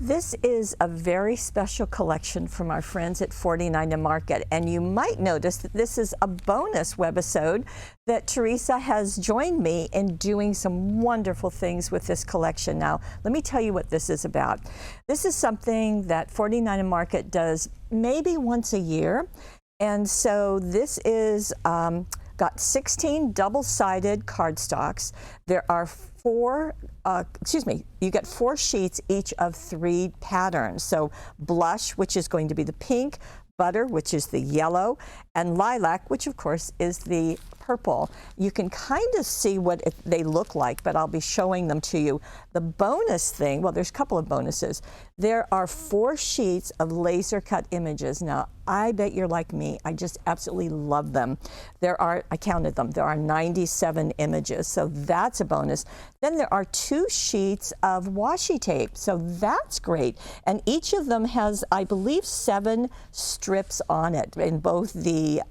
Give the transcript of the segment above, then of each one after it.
This is a very special collection from our friends at 49 to Market, and you might notice that this is a bonus webisode that Teresa has joined me in doing some wonderful things with this collection. Now, let me tell you what this is about. This is something that 49 to Market does maybe once a year, and so this is got 16 double-sided cardstocks. There are you get 4 sheets, each of 3 patterns. So blush, which is going to be the pink, butter, which is the yellow, and lilac, which of course is the purple. You can kind of see what they look like, but I'll be showing them to you. The bonus thing, well, there's a couple of bonuses. There are 4 sheets of laser cut images. Now, I bet you're like me. I just absolutely love them. There are, I counted them, there are 97 images, so that's a bonus. Then there are 2 sheets of washi tape, so that's great. And each of them has, I believe, 7 strips on it in both the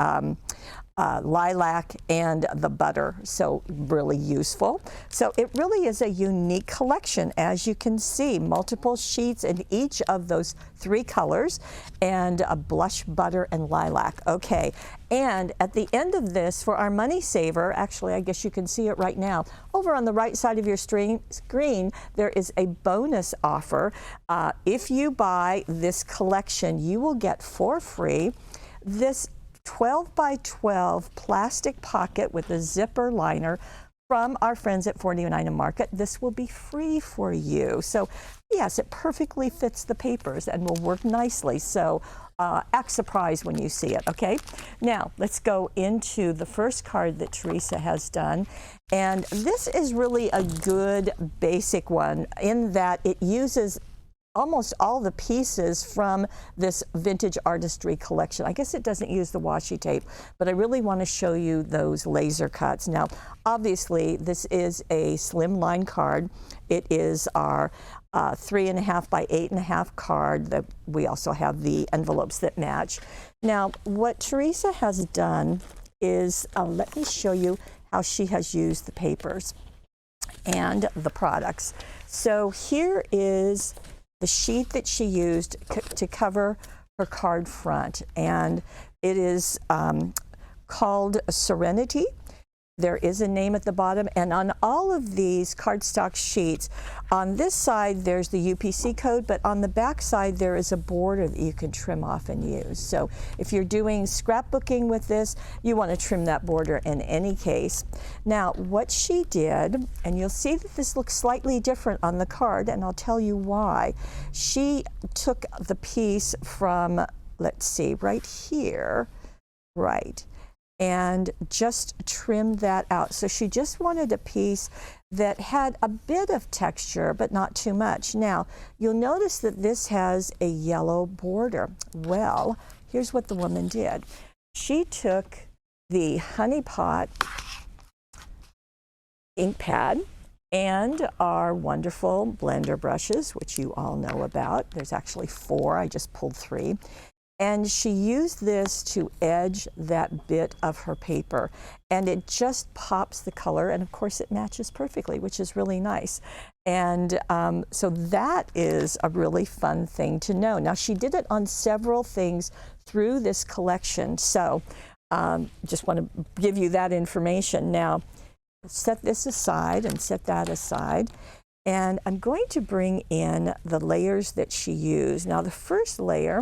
lilac and the butter, so really useful. So it really is a unique collection, as you can see, multiple sheets in each of those 3 colors, and a blush, butter, and lilac. Okay, and at the end of this, for our money saver, actually I guess you can see it right now, over on the right side of your screen, there is a bonus offer. If you buy this collection, you will get for free this 12 by 12 plastic pocket with a zipper liner from our friends at 49 to Market. This will be free for you. So yes, it perfectly fits the papers and will work nicely. So act surprised when you see it, okay? Now, let's go into the first card that Teresa has done. And this is really a good basic one in that it uses almost all the pieces from this vintage artistry collection. I guess it doesn't use the washi tape, but I really want to show you those laser cuts. Now, obviously, this is a slim line card. It is our 3.5 by 8.5 card. We also have the envelopes that match. Now, what Teresa has done is, let me show you how she has used the papers and the products. So here is the sheet that she used to cover her card front, and it is called Serenity. There is a name at the bottom, and on all of these cardstock sheets, on this side there's the UPC code, but on the back side there is a border that you can trim off and use. So if you're doing scrapbooking with this, you want to trim that border in any case. Now, what she did, and you'll see that this looks slightly different on the card, and I'll tell you why. She took the piece from, let's see, right here, right, and just trimmed that out. So she just wanted a piece that had a bit of texture, but not too much. Now, you'll notice that this has a yellow border. Well, here's what the woman did. She took the Honey Pot ink pad and our wonderful blender brushes, which you all know about. There's actually 4, I just pulled 3. And she used this to edge that bit of her paper, and it just pops the color, and of course it matches perfectly, which is really nice. And so that is a really fun thing to know. Now, she did it on several things through this collection, so just want to give you that information. Now, set this aside and set that aside, and I'm going to bring in the layers that she used. Now, the first layer,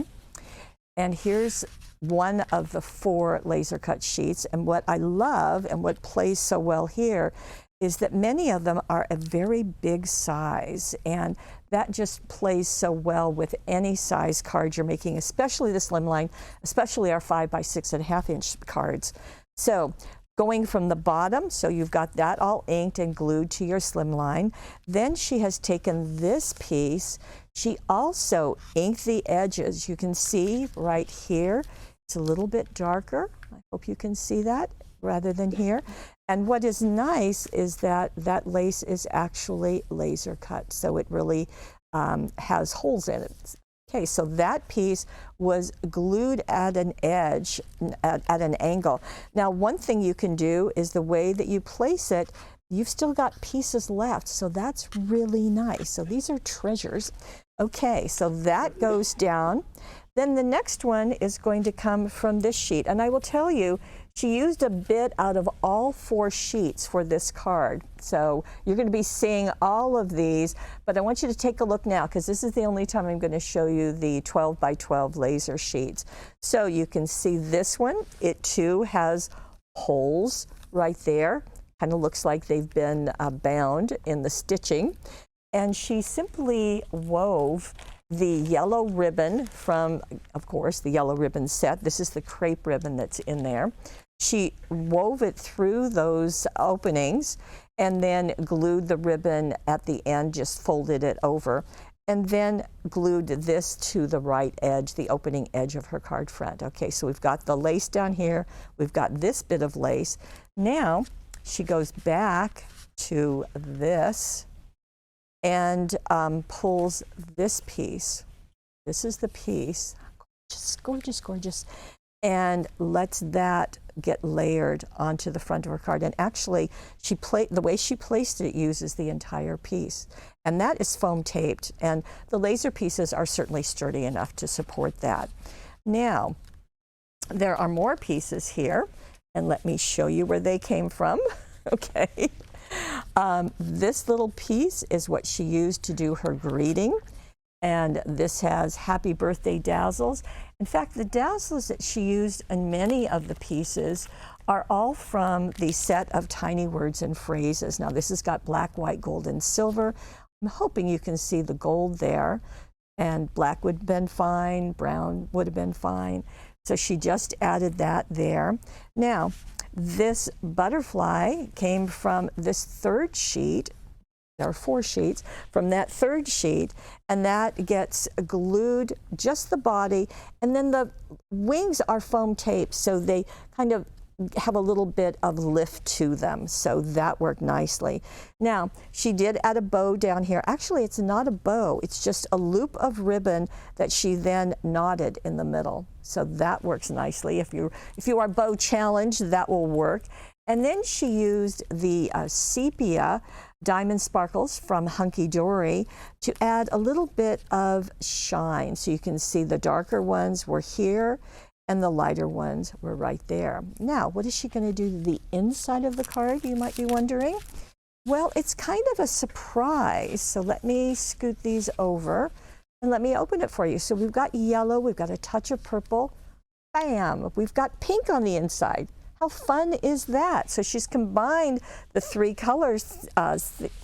and here's one of the 4 laser cut sheets, and what I love and what plays so well here is that many of them are a very big size, and that just plays so well with any size card you're making, especially the slimline, especially our 5 by 6.5 inch cards. So going from the bottom, so you've got that all inked and glued to your slimline. Then she has taken this piece. She also inked the edges. You can see right here, it's a little bit darker. I hope you can see that rather than here. And what is nice is that that lace is actually laser cut, so it really has holes in it. Okay, so that piece was glued at an edge, at an angle. Now, one thing you can do is the way that you place it, you've still got pieces left, so that's really nice. So these are treasures. Okay, so that goes down. Then the next one is going to come from this sheet. And I will tell you, she used a bit out of all 4 sheets for this card. So you're going to be seeing all of these, but I want you to take a look now because this is the only time I'm going to show you the 12 by 12 laser sheets. So you can see this one. It too has holes right there. Kind of looks like they've been bound in the stitching. And she simply wove the yellow ribbon from, of course, the yellow ribbon set. This is the crepe ribbon that's in there. She wove it through those openings and then glued the ribbon at the end, just folded it over, and then glued this to the right edge, the opening edge of her card front. Okay, so we've got the lace down here. We've got this bit of lace. Now she goes back to this and pulls this piece. This is the piece, just gorgeous, gorgeous, and lets that get layered onto the front of her card. And actually, the way she placed it uses the entire piece. And that is foam taped, and the laser pieces are certainly sturdy enough to support that. Now, there are more pieces here, and let me show you where they came from, okay? This little piece is what she used to do her greeting, and this has Happy Birthday Dazzles. In fact, the dazzles that she used in many of the pieces are all from the set of Tiny Words and Phrases. Now this has got black, white, gold, and silver. I'm hoping you can see the gold there, and black would have been fine, brown would have been fine. So she just added that there. Now, this butterfly came from this 3rd sheet. There are 4 sheets from that 3rd sheet, and that gets glued, just the body, and then the wings are foam taped, so they kind of have a little bit of lift to them, so that worked nicely. Now, she did add a bow down here. Actually, it's not a bow, it's just a loop of ribbon that she then knotted in the middle. So that works nicely. If you are bow challenged, that will work. And then she used the sepia diamond sparkles from Hunky Dory to add a little bit of shine. So you can see the darker ones were here and the lighter ones were right there. Now, what is she going to do to the inside of the card, you might be wondering? Well, it's kind of a surprise. So let me scoot these over and let me open it for you. So we've got yellow, we've got a touch of purple, bam, we've got pink on the inside. How fun is that? So she's combined the 3 colors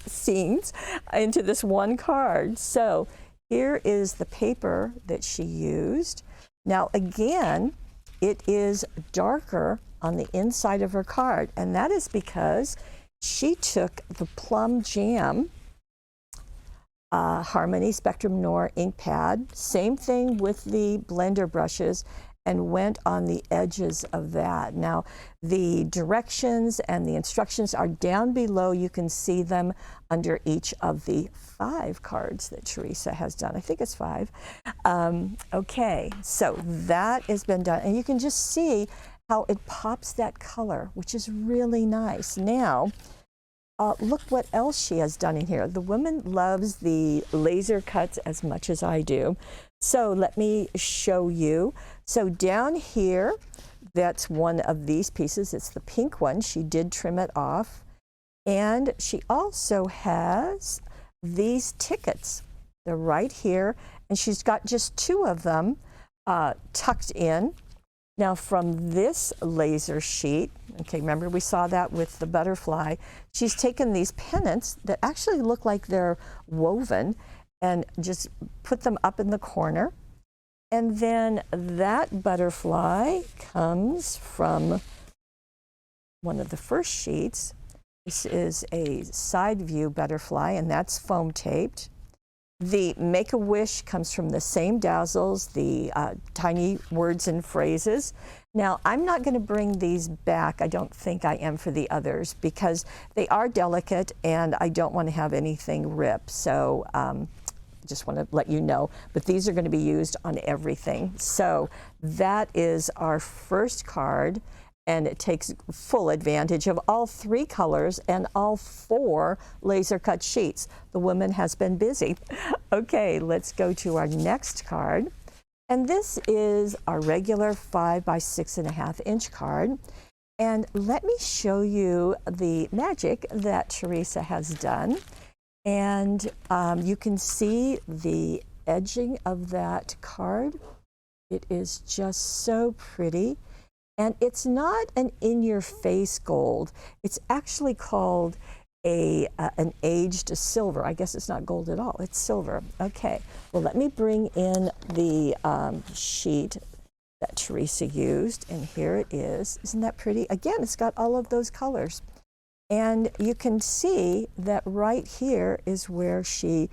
scenes into this one card. So here is the paper that she used. Now again, it is darker on the inside of her card, and that is because she took the Plum Jam Harmony Spectrum Noir ink pad, same thing with the blender brushes, and went on the edges of that. Now, the directions and the instructions are down below. You can see them under each of the 5 cards that Teresa has done. I think it's 5. Okay, so that has been done, and you can just see how it pops that color, which is really nice. Now, look what else she has done in here. The woman loves the laser cuts as much as I do. So let me show you. So down here, that's one of these pieces. It's the pink one. She did trim it off. And she also has these tickets. They're right here. And she's got just 2 of them tucked in. Now from this laser sheet, okay, remember we saw that with the butterfly, she's taken these pennants that actually look like they're woven and just put them up in the corner. And then that butterfly comes from one of the first sheets. This is a side view butterfly, and that's foam taped. The Make-A-Wish comes from the same dazzles, the Tiny Words and Phrases. Now, I'm not going to bring these back. I don't think I am for the others because they are delicate and I don't want to have anything rip. So just want to let you know. But these are going to be used on everything. So that is our first card. and it takes full advantage of all 3 colors and all 4 laser cut sheets. The woman has been busy. Okay, let's go to our next card. And this is our regular 5 by 6.5 inch card. And let me show you the magic that Teresa has done. And you can see the edging of that card. It is just so pretty. And it's not an in-your-face gold. It's actually called an aged silver. I guess it's not gold at all. It's silver. Okay. Well, let me bring in the sheet that Teresa used. And here it is. Isn't that pretty? Again, it's got all of those colors. And you can see that right here is where she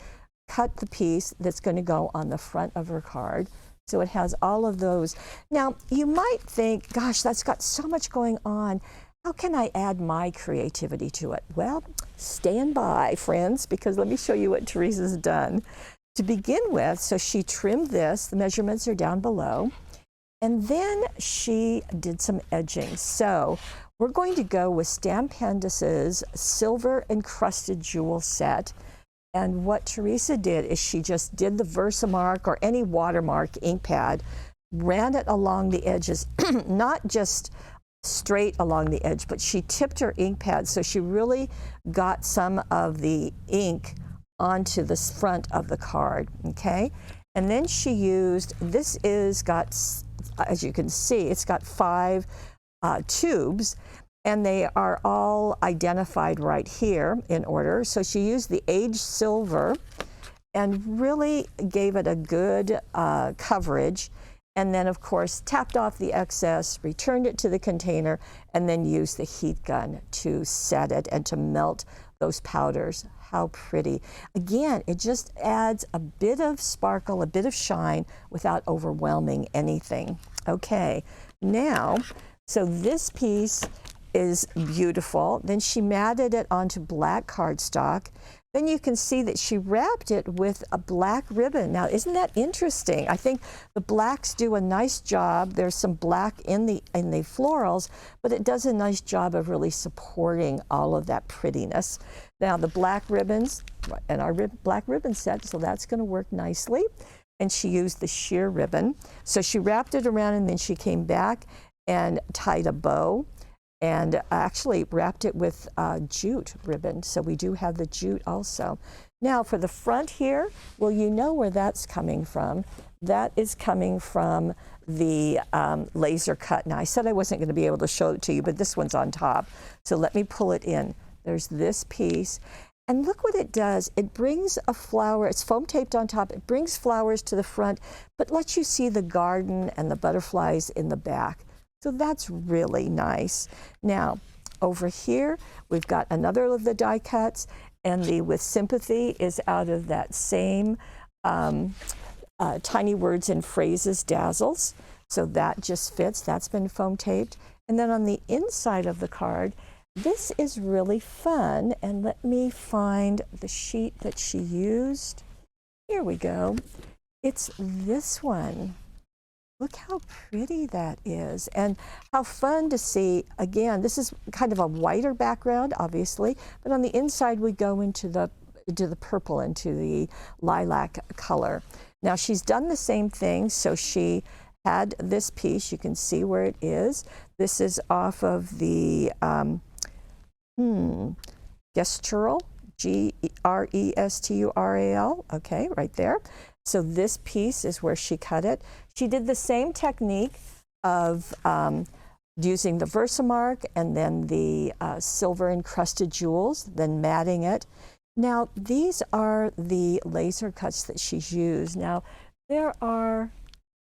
cut the piece that's going to go on the front of her card. So it has all of those. Now, you might think, gosh, that's got so much going on. How can I add my creativity to it? Well, stand by, friends, because let me show you what Teresa's done. To begin with, so she trimmed this. The measurements are down below. And then she did some edging. So we're going to go with Stampendous' Silver Encrusted Jewel Set. And what Teresa did is she just did the Versamark or any watermark ink pad, ran it along the edges, not just straight along the edge, but she tipped her ink pad so she really got some of the ink onto the front of the card, okay? And then she used, this is got, as you can see, it's got 5 tubes, and they are all identified right here in order. So she used the aged silver and really gave it a good coverage. And then, of course, tapped off the excess, returned it to the container, and then used the heat gun to set it and to melt those powders. How pretty. Again, it just adds a bit of sparkle, a bit of shine without overwhelming anything. Okay, now, so this piece is beautiful. Then she matted it onto black cardstock. Then you can see that she wrapped it with a black ribbon. Now, isn't that interesting? I think the blacks do a nice job. There's some black in the florals, but it does a nice job of really supporting all of that prettiness. Now, the black ribbons, and our black ribbon set, so that's going to work nicely. And she used the sheer ribbon. So she wrapped it around, and then she came back and tied a bow, and actually wrapped it with jute ribbon. So we do have the jute also. Now for the front here, well, you know where that's coming from. That is coming from the laser cut. Now I said I wasn't going to be able to show it to you, but this one's on top. So let me pull it in. There's this piece. And look what it does. It brings a flower, it's foam taped on top, it brings flowers to the front, but lets you see the garden and the butterflies in the back. So that's really nice. Now, over here, we've got another of the die cuts, and the With Sympathy is out of that same Tiny Words and Phrases Dazzles. So that just fits. That's been foam taped. And then on the inside of the card, this is really fun. And let me find the sheet that she used. Here we go. It's this one. Look how pretty that is, and how fun to see. Again, this is kind of a whiter background, obviously, but on the inside we go into the purple, into the lilac color. Now she's done the same thing, so she had this piece. You can see where it is. This is off of the Gestural, G-R-E-S-T-U-R-A-L, okay, right there. So this piece is where she cut it. She did the same technique of using the Versamark and then the silver encrusted jewels, then matting it. Now, these are the laser cuts that she's used. Now, there are, in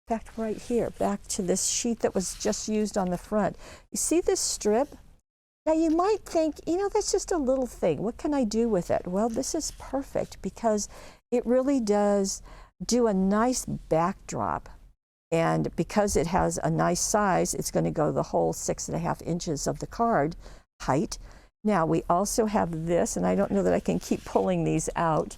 fact, right here, back to this sheet that was just used on the front. You see this strip? Now, you might think, you know, that's just a little thing. What can I do with it? Well, this is perfect because it really does do a nice backdrop, and because it has a nice size, it's going to go the whole 6.5 inches of the card height. Now we also have this, and I don't know that I can keep pulling these out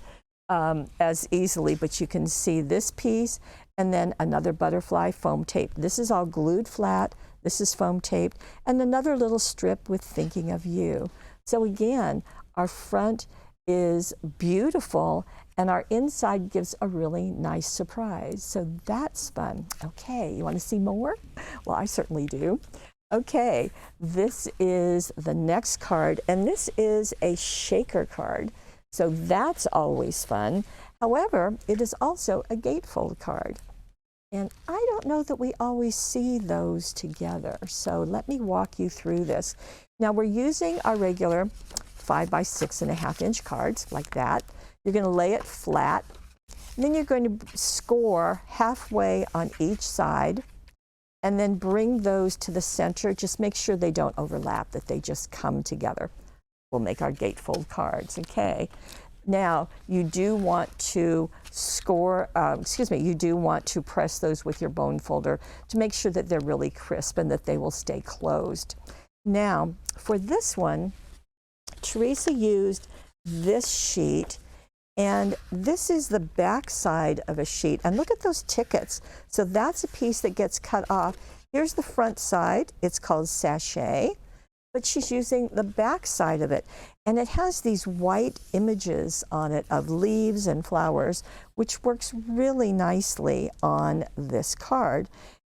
as easily, but you can see this piece and then another butterfly foam tape. This is all glued flat, This is foam taped, and another little strip with Thinking of You. So again, our front is beautiful, and our inside gives a really nice surprise. So that's fun. Okay, you want to see more? Well, I certainly do. Okay, this is the next card, and this is a shaker card. So that's always fun. However, it is also a gatefold card. And I don't know that we always see those together. So let me walk you through this. Now we're using our regular 5 by 6.5 inch cards like that. You're going to lay it flat. And then you're going to score halfway on each side and then bring those to the center. Just make sure they don't overlap, that they just come together. We'll make our gatefold cards, okay? Now, you do want to you do want to press those with your bone folder to make sure that they're really crisp and that they will stay closed. Now, for this one, Teresa used this sheet, and this is the back side of a sheet. And look at those tickets. So that's a piece that gets cut off. Here's the front side. It's called sachet. But she's using the back side of it, and it has these white images on it of leaves and flowers, which works really nicely on this card.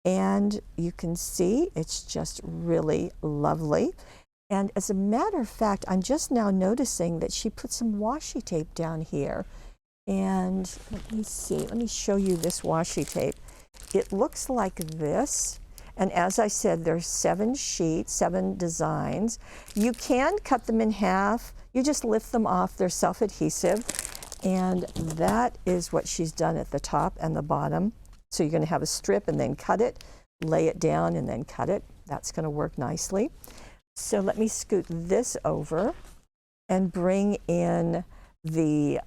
And you can see it's just really lovely. And as a matter of fact, I'm just now noticing that she put some washi tape down here. And let me see, let me show you this washi tape. It looks like this. And as I said, there's 7 sheets, 7 designs. You can cut them in half. You just lift them off. They're self-adhesive. And that is what she's done at the top and the bottom. So you're going to have a strip and then cut it, lay it down and then cut it. That's going to work nicely. So let me scoot this over and bring in the,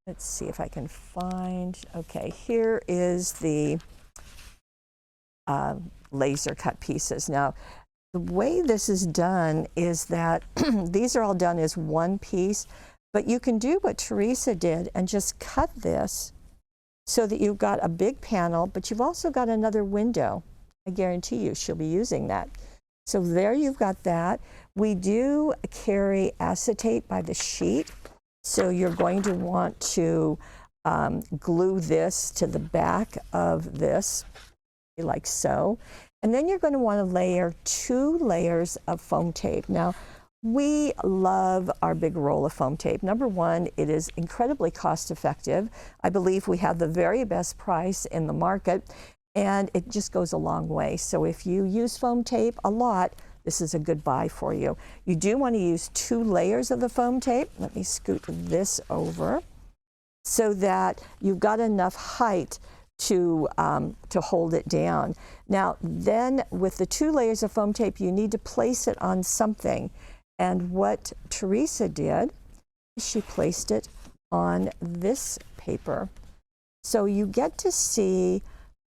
let's see if I can find, okay, here is the laser cut pieces. Now, the way this is done is that these are all done as one piece, but you can do what Teresa did and just cut this so that you've got a big panel, but you've also got another window. I guarantee you she'll be using that. So there you've got that. We do carry acetate by the sheet, so you're going to want to glue this to the back of this, like so. And then you're going to want to layer 2 layers of foam tape. Now, we love our big roll of foam tape. Number one, it is incredibly cost effective. I believe we have the very best price in the market, and it just goes a long way. So if you use foam tape a lot, this is a good buy for you. You do want to use 2 layers of the foam tape. Let me scoot this over so that you've got enough height to hold it down. Now, then with the 2 layers of foam tape, you need to place it on something. And what Teresa did, she placed it on this paper. So you get to see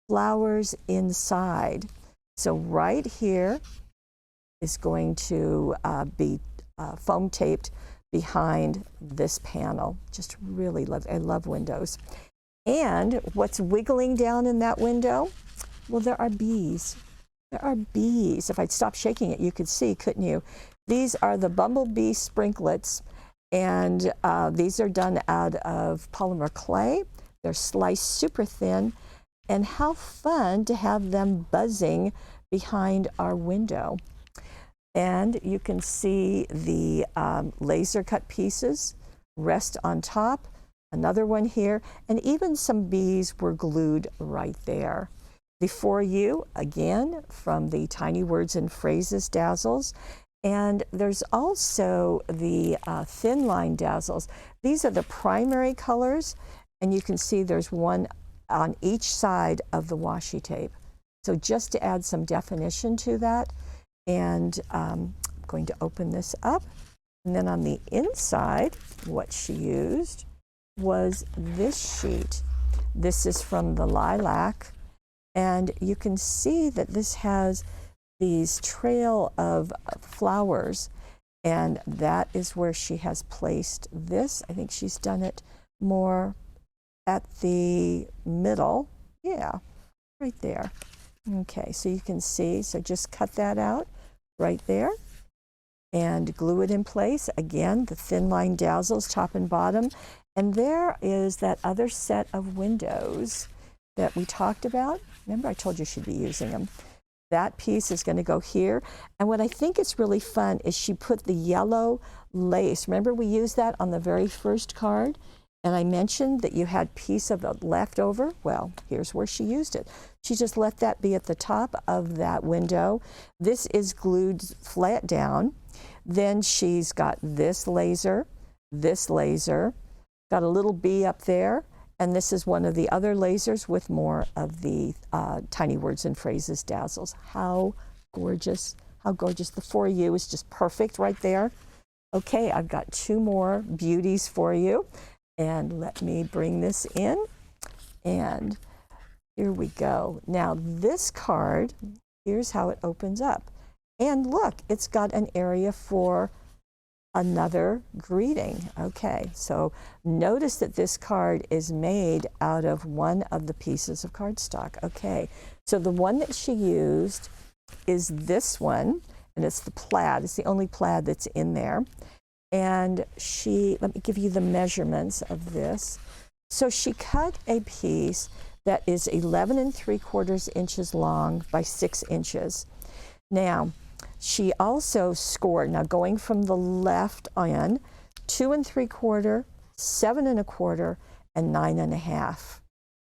flowers inside. So right here is going to be foam taped behind this panel. Just really love, I love windows. And what's wiggling down in that window? Well, there are bees. There are bees. If I'd stop shaking it, you could see, couldn't you? These are the Bumblebee Sprinklets, and these are done out of polymer clay. They're sliced super thin, and how fun to have them buzzing behind our window. And you can see the laser cut pieces rest on top. Another one here, and even some bees were glued right there. Before you, again, from the Tiny Words and Phrases dazzles. And there's also the thin line dazzles. These are the primary colors, and you can see there's one on each side of the washi tape. So just to add some definition to that, and I'm going to open this up. And then on the inside, what she used was this sheet. This is from the lilac, and you can see that this has these trail of flowers, and that is where she has placed this. I think she's done it more at the middle. Yeah, right there. Okay, so you can see, so just cut that out right there and glue it in place. Again, the thin line dazzles top and bottom. And there is that other set of windows that we talked about. Remember, I told you she'd be using them. That piece is going to go here. And what I think is really fun is she put the yellow lace. Remember, we used that on the very first card? And I mentioned that you had piece of it left over. Well, here's where she used it. She just let that be at the top of that window. This is glued flat down. Then she's got this laser, got a little bee up there, and this is one of the other lasers with more of the tiny words and phrases dazzles. How gorgeous, how gorgeous. The For You is just perfect right there. Okay, I've got two more beauties for you. And let me bring this in, and here we go. Now this card, here's how it opens up. And look, it's got an area for another greeting. Okay, so notice that this card is made out of one of the pieces of cardstock. Okay, so the one that she used is this one, and it's the plaid. It's the only plaid that's in there. And let me give you the measurements of this. So she cut a piece that is 11 3/4 inches long by 6 inches. Now, she also scored, now going from the left on, 2 3/4, 7 1/4, and 9 1/2.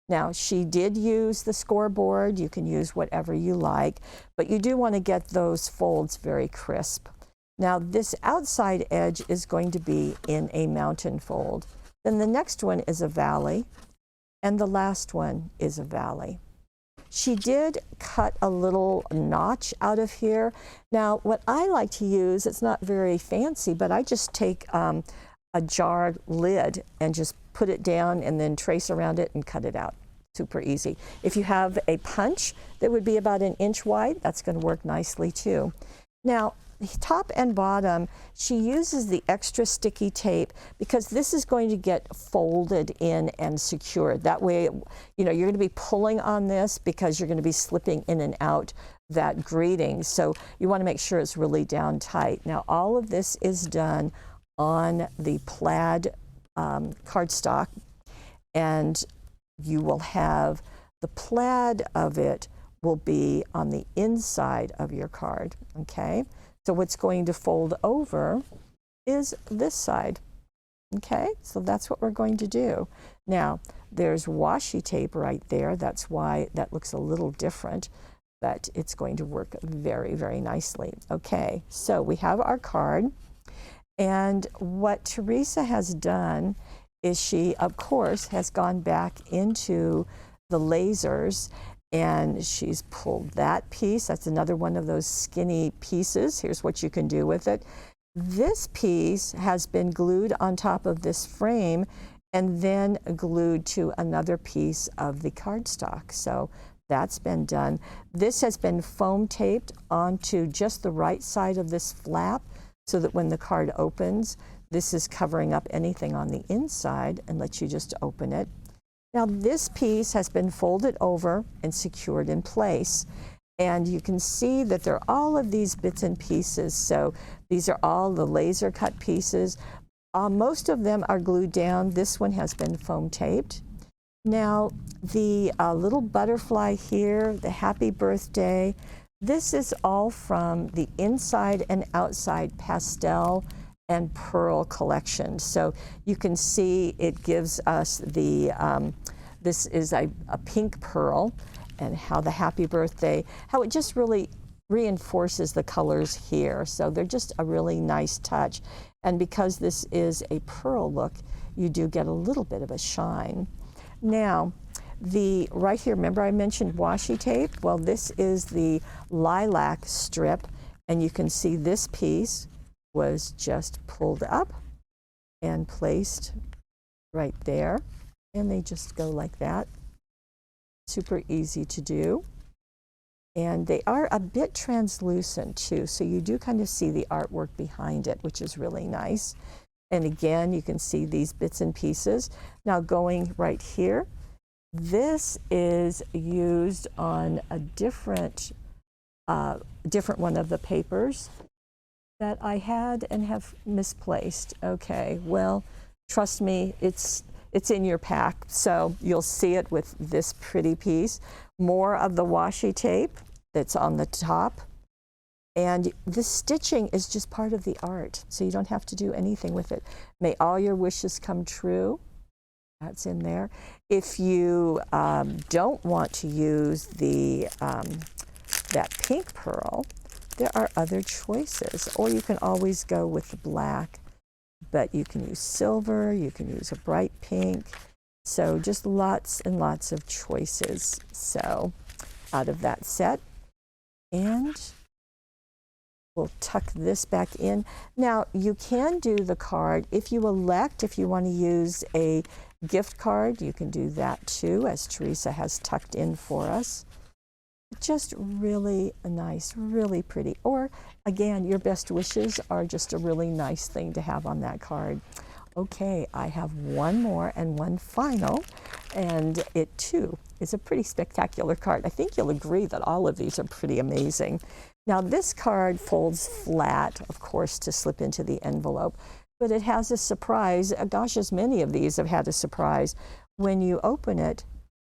Now, she did use the scoreboard. You can use whatever you like, but you do want to get those folds very crisp. Now this outside edge is going to be in a mountain fold. Then the next one is a valley, and the last one is a valley. She did cut a little notch out of here. Now what I like to use, it's not very fancy, but I just take a jar lid and just put it down and then trace around it and cut it out. Super easy. If you have a punch that would be about 1 inch wide, that's going to work nicely too. Now, top and bottom, she uses the extra sticky tape because this is going to get folded in and secured. That way, you know, you're going to be pulling on this because you're going to be slipping in and out that greeting. So you want to make sure it's really down tight. Now, all of this is done on the plaid cardstock, and you will have the plaid of it will be on the inside of your card, okay? So what's going to fold over is this side, okay? So that's what we're going to do. Now, there's washi tape right there. That's why that looks a little different, but it's going to work very, very nicely. Okay, so we have our card, and what Teresa has done is she, of course, has gone back into the lasers, and she's pulled that piece. That's another one of those skinny pieces. Here's what you can do with it. This piece has been glued on top of this frame and then glued to another piece of the cardstock. So that's been done. This has been foam taped onto just the right side of this flap so that when the card opens, this is covering up anything on the inside and lets you just open it. Now this piece has been folded over and secured in place, and you can see that there are all of these bits and pieces. So these are all the laser cut pieces. Most of them are glued down. This one has been foam taped. Now the little butterfly here, the happy birthday, this is all from the inside and outside pastel and pearl collection. So you can see it gives us the, this is a pink pearl, and how the happy birthday, how it just really reinforces the colors here. So they're just a really nice touch. And because this is a pearl look, you do get a little bit of a shine. Now, right here, remember I mentioned washi tape? Well, this is the lilac strip, and you can see this piece was just pulled up and placed right there, and they just go like that. Super easy to do, and they are a bit translucent too, so you do kind of see the artwork behind it, which is really nice. And again, you can see these bits and pieces. Now going right here, This is used on a different one of the papers that I had and have misplaced. Okay, well, trust me, it's in your pack, so you'll see it with this pretty piece. More of the washi tape that's on the top. And this stitching is just part of the art, so you don't have to do anything with it. May all your wishes come true. That's in there. If you don't want to use the that pink pearl, there are other choices, or you can always go with the black, but you can use silver, you can use a bright pink, so just lots and lots of choices. So out of that set, and we'll tuck this back in. Now you can do the card if you elect, if you want to use a gift card, you can do that too, as Teresa has tucked in for us. Just really nice, really pretty. Or again, your best wishes are just a really nice thing to have on that card. Okay, I have one more and one final, and it too is a pretty spectacular card. I think you'll agree that all of these are pretty amazing. Now this card folds flat, of course, to slip into the envelope, but it has a surprise. Gosh, as many of these have had a surprise. When you open it,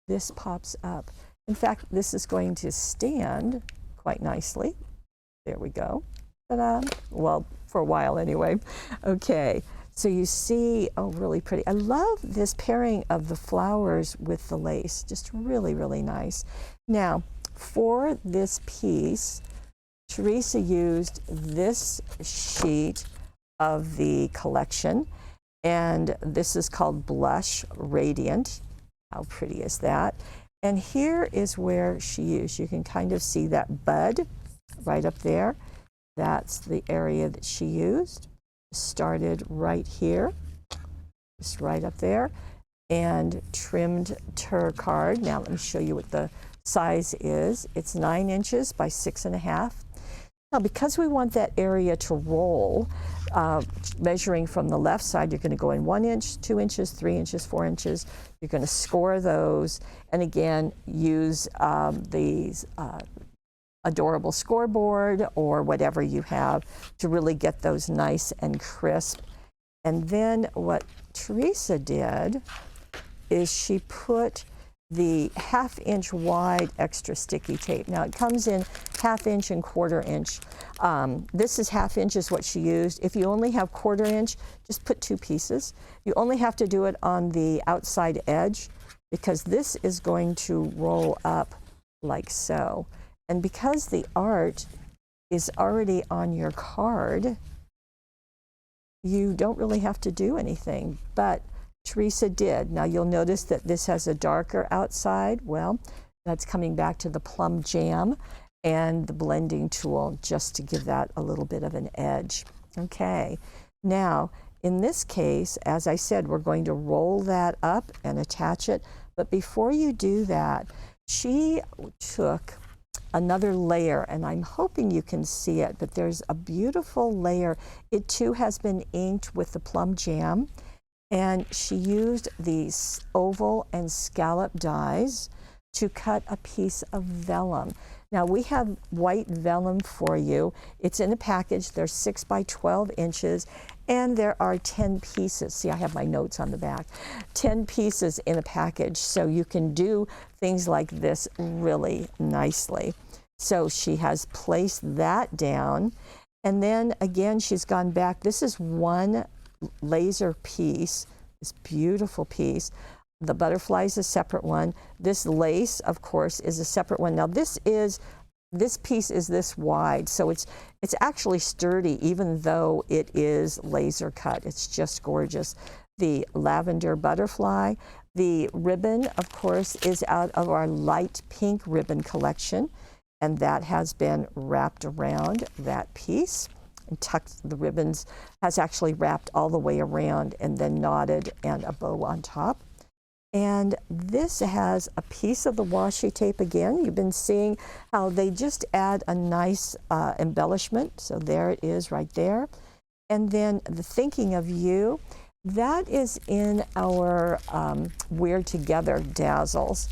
this pops up. In fact, this is going to stand quite nicely. There we go. Ta-da. Well, for a while anyway. Okay, so you see, oh, really pretty. I love this pairing of the flowers with the lace. Just really, really nice. Now, for this piece, Teresa used this sheet of the collection, and this is called Blush Radiant. How pretty is that? And here is where she used, you can kind of see that bud right up there. That's the area that she used. Started right here, just right up there, and trimmed her card. Now let me show you what the size is. It's 9 inches by 6.5. Now, because we want that area to roll, measuring from the left side, you're going to go in 1 inch, 2 inches, 3 inches, 4 inches. You're going to score those, and again, use these adorable scoreboard or whatever you have to really get those nice and crisp. And then what Teresa did is she put the 1/2 inch wide extra sticky tape. Now it comes in 1/2 inch and 1/4 inch. This is 1/2 inch is what she used. If you only have 1/4 inch, just put 2 pieces. You only have to do it on the outside edge because this is going to roll up like so. And because the art is already on your card, you don't really have to do anything, but Teresa did. Now you'll notice that this has a darker outside. Well, that's coming back to the plum jam and the blending tool just to give that a little bit of an edge. Okay, now in this case, as I said, we're going to roll that up and attach it. But before you do that, she took another layer, and I'm hoping you can see it, but there's a beautiful layer. It too has been inked with the plum jam. And she used these oval and scallop dies to cut a piece of vellum. Now we have white vellum for you. It's in a package. There's 6 by 12 inches, and there are 10 pieces. See, I have my notes on the back. 10 pieces in a package, so you can do things like this really nicely. So she has placed that down, and then again, she's gone back. This is one laser piece, this beautiful piece. The butterfly is a separate one. This lace, of course, is a separate one. Now this piece is this wide, so it's actually sturdy even though it is laser cut. It's just gorgeous. The lavender butterfly. The ribbon, of course, is out of our light pink ribbon collection, and that has been wrapped around that piece. And tucked, the ribbons has actually wrapped all the way around and then knotted and a bow on top. And this has a piece of the washi tape again. You've been seeing how they just add a nice embellishment. So there it is right there. And then the Thinking of You. that is in our We're Together dazzles.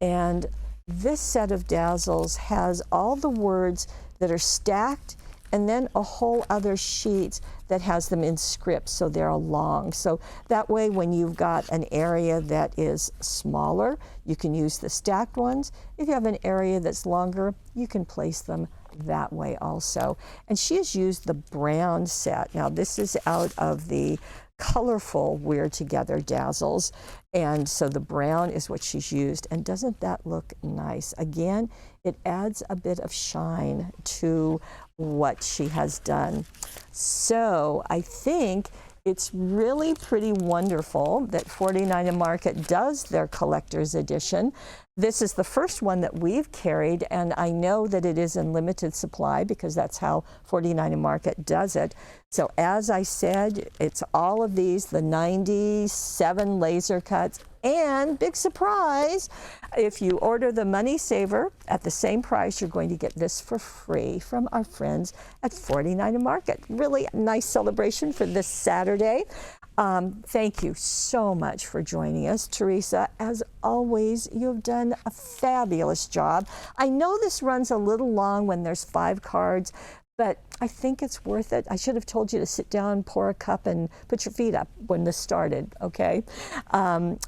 And this set of dazzles has all the words that are stacked and then a whole other sheet that has them in script, so they're long. So that way, when you've got an area that is smaller, you can use the stacked ones. If you have an area that's longer, you can place them that way also. And she has used the brown set. Now, this is out of the colorful We're Together dazzles, and so the brown is what she's used. And doesn't that look nice? Again, it adds a bit of shine to what she has done. So I think it's really pretty wonderful that 49 Market does their collector's edition. This is the first one that we've carried, and I know that it is in limited supply because that's how 49 Market does it. So as I said, it's all of these, the 97 laser cuts, and big surprise, if you order the Money Saver at the same price, you're going to get this for free from our friends at 49 Market. Really nice celebration for this Saturday. Thank you so much for joining us, Teresa. As always, you've done a fabulous job. I know this runs a little long when there's 5 cards, but I think it's worth it. I should have told you to sit down, pour a cup, and put your feet up when this started, okay?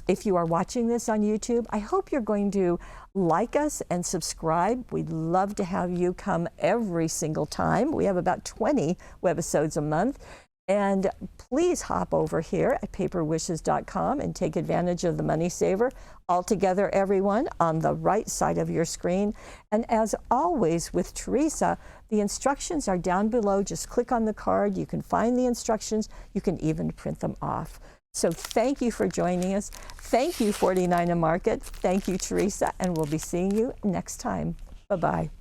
If you are watching this on YouTube, I hope you're going to like us and subscribe. We'd love to have you come every single time. We have about 20 webisodes a month. And please hop over here at paperwishes.com and take advantage of the Money Saver. All together, everyone, on the right side of your screen. And as always with Teresa, the instructions are down below. Just click on the card. You can find the instructions. You can even print them off. So thank you for joining us. Thank you, 49 Market. Thank you, Teresa. And we'll be seeing you next time. Bye-bye.